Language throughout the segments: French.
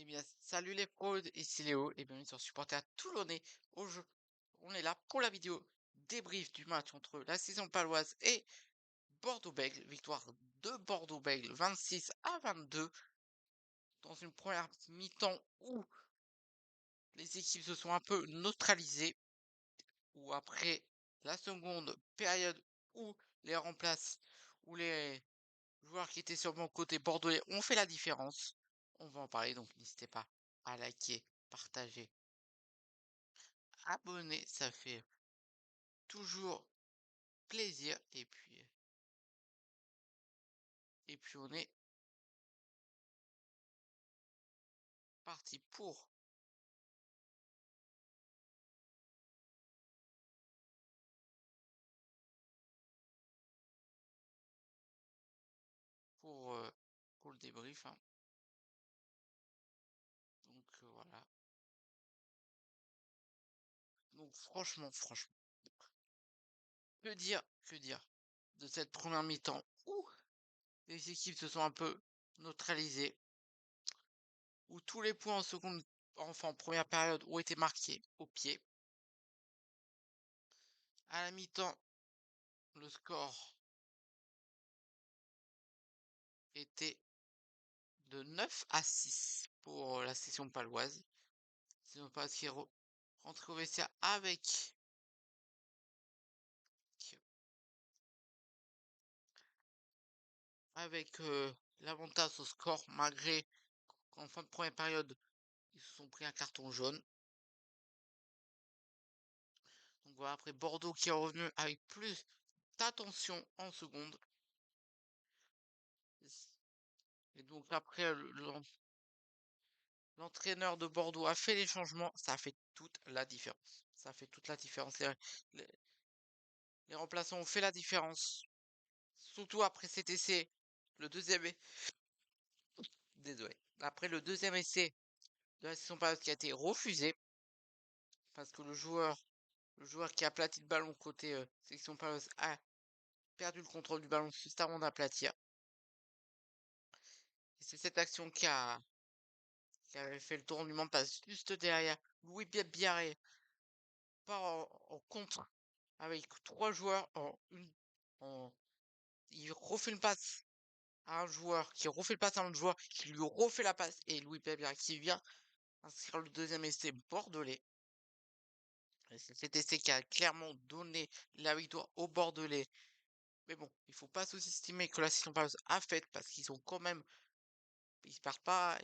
Eh bien, salut les pros, ici Léo et bienvenue sur Supporter Toulonnais. On est là pour la vidéo débrief du match entre la saison paloise et Bordeaux-Bègles. Victoire de Bordeaux-Bègles 26-22 dans une première mi-temps où les équipes se sont un peu neutralisées. Ou après la seconde période où les remplaces, où les joueurs qui étaient sur mon côté bordelais ont fait la différence. On va en parler, donc n'hésitez pas à liker, partager, abonner, ça fait toujours plaisir. Et puis on est parti pour, pour le débrief, hein. Donc voilà. Donc franchement, que dire de cette première mi-temps où les équipes se sont un peu neutralisées, où tous les points en seconde, enfin en première période, ont été marqués au pied. À la mi-temps, le score était de 9-6 pour la session paloise. C'est pas qui est rentré au vestiaire avec l'avantage au score, malgré qu'en fin de première période, ils se sont pris un carton jaune. Donc voilà, après Bordeaux qui est revenu avec plus d'attention en seconde. Et donc après, l'entraîneur de Bordeaux a fait les changements. Ça a fait toute la différence. Ça a fait toute la différence. Les- les remplaçants ont fait la différence. Surtout après cet essai, le deuxième désolé. Après le deuxième essai de la saison période qui a été refusé parce que le joueur qui a aplati le ballon côté section paloise a perdu le contrôle du ballon juste avant d'aplatir. Et c'est cette action qui avait fait le tour du monde parce juste derrière. Louis Biarré part en contre avec trois joueurs en- il refait une passe à un joueur qui refait le passe à un autre joueur qui lui refait la passe et Louis Biarré qui vient inscrire le deuxième essai bordelais. Et c'est cet essai qui a clairement donné la victoire aux Bordelais. Mais bon, il faut pas sous-estimer que la saison a fait parce qu'ils sont quand même, ils partent pas,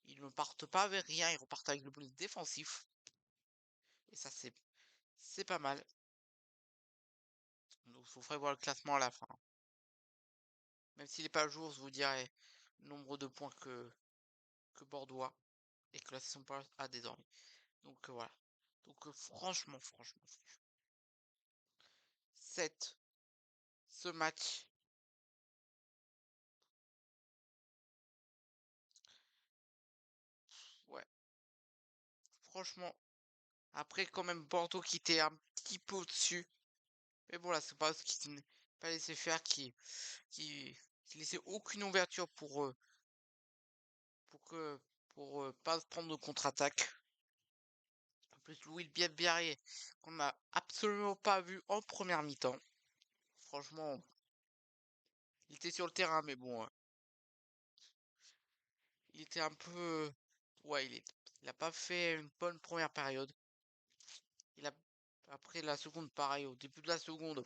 ils ne partent pas vers rien, ils repartent avec le bonus défensif. Et ça, c'est pas mal. Donc, je vous ferai voir le classement à la fin. Même s'il n'est pas à jour, je vous dirai le nombre de points que Bordeaux a et que la saison a désormais. Donc, voilà. Donc, franchement, ce match, ouais, franchement, après, quand même, Bordeaux qui était un petit peu au-dessus. Mais bon, là, c'est pas ce qui n'est pas laissé faire, qui, qui laissait aucune ouverture pour que, pas se prendre de contre-attaque. En plus, Louis Biarré, qu'on n'a absolument pas vu en première mi-temps. Franchement, il était sur le terrain, mais bon, il était un peu, ouais, il a pas fait une bonne première période. Il a, après la seconde, pareil, au début de la seconde,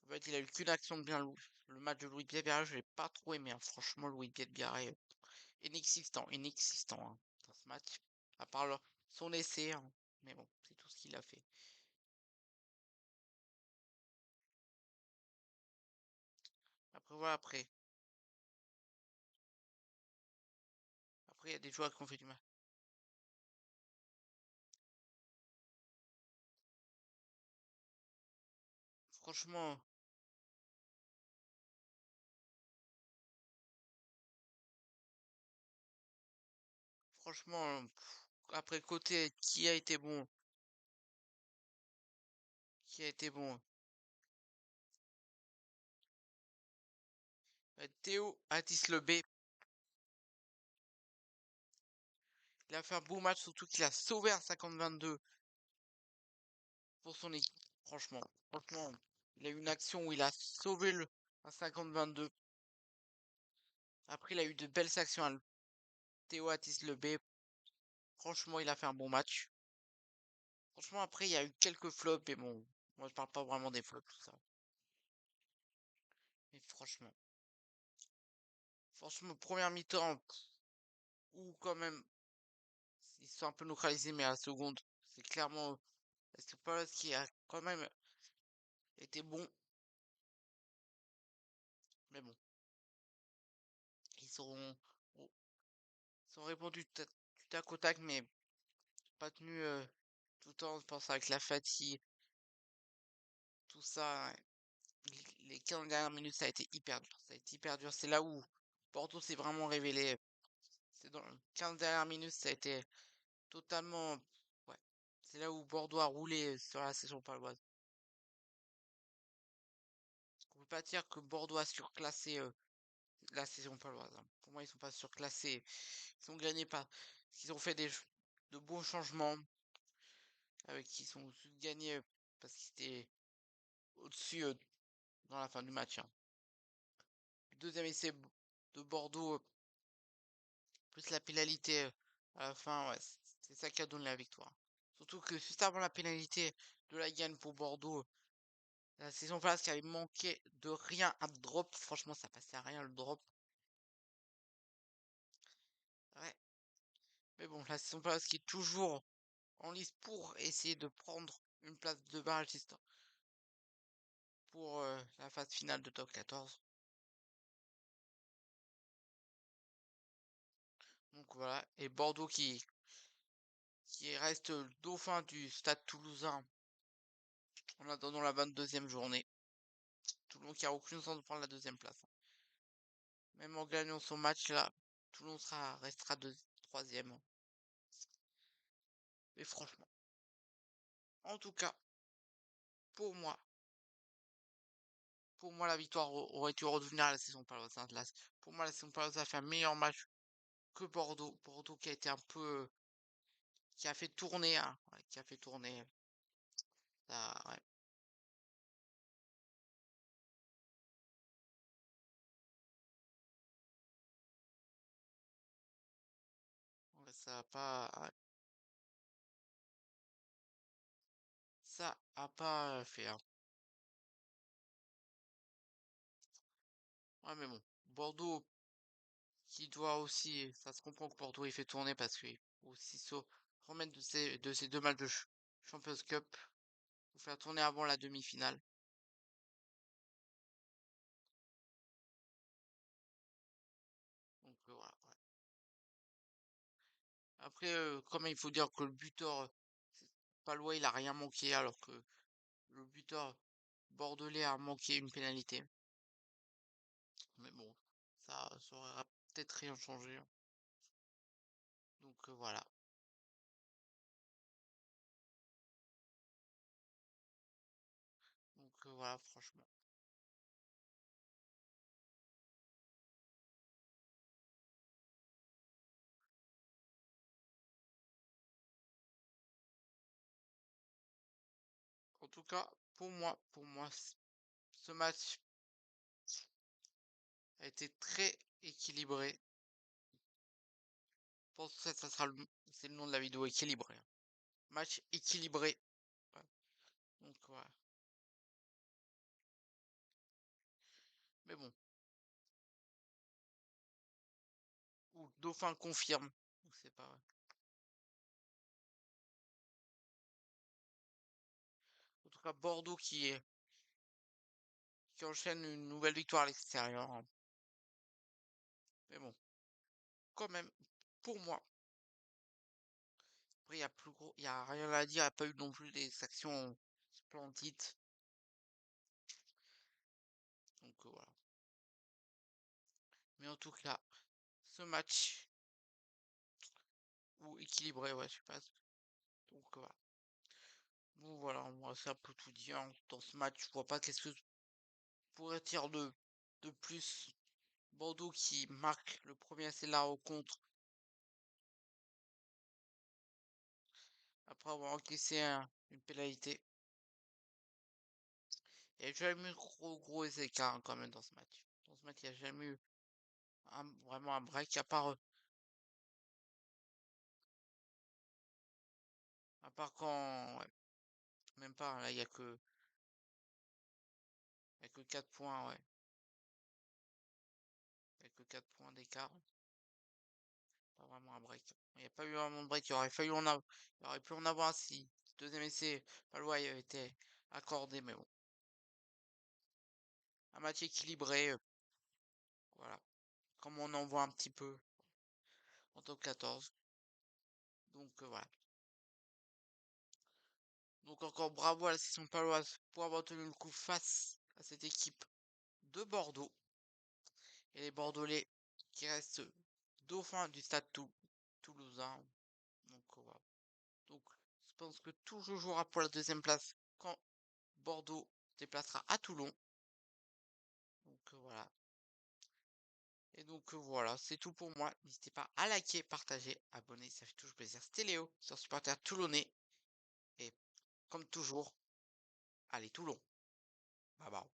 en fait, il a eu qu'une action de bien. Le match de Louis Biarré, je l'ai pas trop aimé, hein. Franchement, Louis Biarré, inexistant, hein, dans ce match. À part son essai, hein. Mais bon, c'est tout ce qu'il a fait. Après, voilà, après, il y a des joueurs qui ont fait du mal. Franchement, après, côté qui a été bon, Théo Atis Il a fait un beau match, surtout qu'il a sauvé un 50-22 pour son équipe. Franchement, il a eu une action où il a sauvé un 50-22. Après, il a eu de belles actions à Théo Atis le B. Franchement, il a fait un bon match. Franchement, après, il y a eu quelques flops, mais bon, moi, je parle pas vraiment des flops, tout ça. Mais franchement, première mi-temps, ou quand même, ils sont un peu neutralisés, mais à la seconde, c'est clairement c'est pas ce qui a quand même été bon. Mais bon, ils seront, oh, ils sont répondus du tac au tac, mais pas tenu tout le temps. Je pense avec la fatigue, tout ça. Ouais. Les 15 dernières minutes, ça a été hyper dur. Ça a été hyper dur. C'est là où Porto s'est vraiment révélé. C'est dans les 15 dernières minutes, ça a été totalement. Ouais. C'est là où Bordeaux a roulé sur la saison paloise. On peut pas dire que Bordeaux a surclassé la saison paloise, hein. Pour moi, ils sont pas surclassés. Ils ont gagné pas. Ils ont fait de bons changements avec qui ils ont su gagner parce qu'ils étaient au-dessus dans la fin du match, hein. Le deuxième essai de Bordeaux, plus la pénalité à la fin, ouais, c'est ça qui a donné la victoire. Surtout que juste avant la pénalité de la gagne pour Bordeaux, la saison paloise qui avait manqué de rien, un drop. Franchement, ça passait à rien le drop. Ouais. Mais bon, la saison paloise qui est toujours en lice pour essayer de prendre une place de barragiste pour la phase finale de top 14. Donc voilà. Et Bordeaux qui reste le dauphin du stade toulousain en attendant la 22e journée. Toulon qui a aucune chance de prendre la deuxième place, hein. Même en gagnant son match là, Toulon restera troisième, hein. Mais franchement, en tout cas, pour moi, la victoire aurait dû redevenir à la saison paloise, hein. Pour moi, la saison paloise a fait un meilleur match que Bordeaux. Bordeaux qui a été un peu, qui a fait tourner, hein, ouais, qui a fait tourner. Ouais. Ouais, ça a pas fait, hein. Ouais, mais bon, Bordeaux qui doit aussi, ça se comprend que Bordeaux il fait tourner parce qu'il faut aussi remettre de ces deux matchs de Champions Cup pour faire tourner avant la demi-finale. Donc voilà. Ouais. Après, quand même, il faut dire que le buteur palois il a rien manqué alors que le buteur bordelais a manqué une pénalité. Mais bon, ça aurait peut-être rien changé, hein. Donc voilà. Donc voilà, franchement. En tout cas, pour moi, ce match a été très équilibré. Je pense que ça sera c'est le nom de la vidéo, équilibré, hein. Match équilibré. Ouais. Donc voilà. Mais bon, ou Dauphin confirme. C'est pas vrai. En tout cas, Bordeaux qui enchaîne une nouvelle victoire à l'extérieur, hein. Mais bon, quand même, pour moi, après, il y a plus gros, il y a rien à dire, il n'y a pas eu non plus des actions splendides. Donc voilà. Mais en tout cas, ce match, ou équilibré, ouais, je sais pas. Donc voilà. Bon voilà, moi c'est un peu tout dit, hein. Dans ce match, je vois pas qu'est-ce que je pourrais dire de plus. Bordeaux qui marque le premier essai de la rencontre après avoir encaissé une pénalité. Il n'y a jamais eu gros écarts hein, quand même dans ce match. Dans ce match, il n'y a jamais eu vraiment un break, à part quand, ouais, même pas, hein, là, il y a que 4 points, ouais. Il y a que 4 points d'écart. Pas vraiment un break. Il n'y a pas eu vraiment de break. Il aurait pu en avoir si le deuxième essai, Palois avait été accordé, mais bon. Un match équilibré, voilà. Comme on en voit un petit peu en top 14. Donc voilà. Donc encore bravo à la section paloise pour avoir tenu le coup face à cette équipe de Bordeaux. Et les Bordelais qui restent dauphins du stade toulousain. Donc voilà. Donc je pense que tout se jouera pour la deuxième place quand Bordeaux se déplacera à Toulon. Donc voilà. Et donc voilà, c'est tout pour moi. N'hésitez pas à liker, partager, abonner, ça fait toujours plaisir. C'était Léo sur Supporter Toulonnais. Et comme toujours, allez Toulon. Bye bye.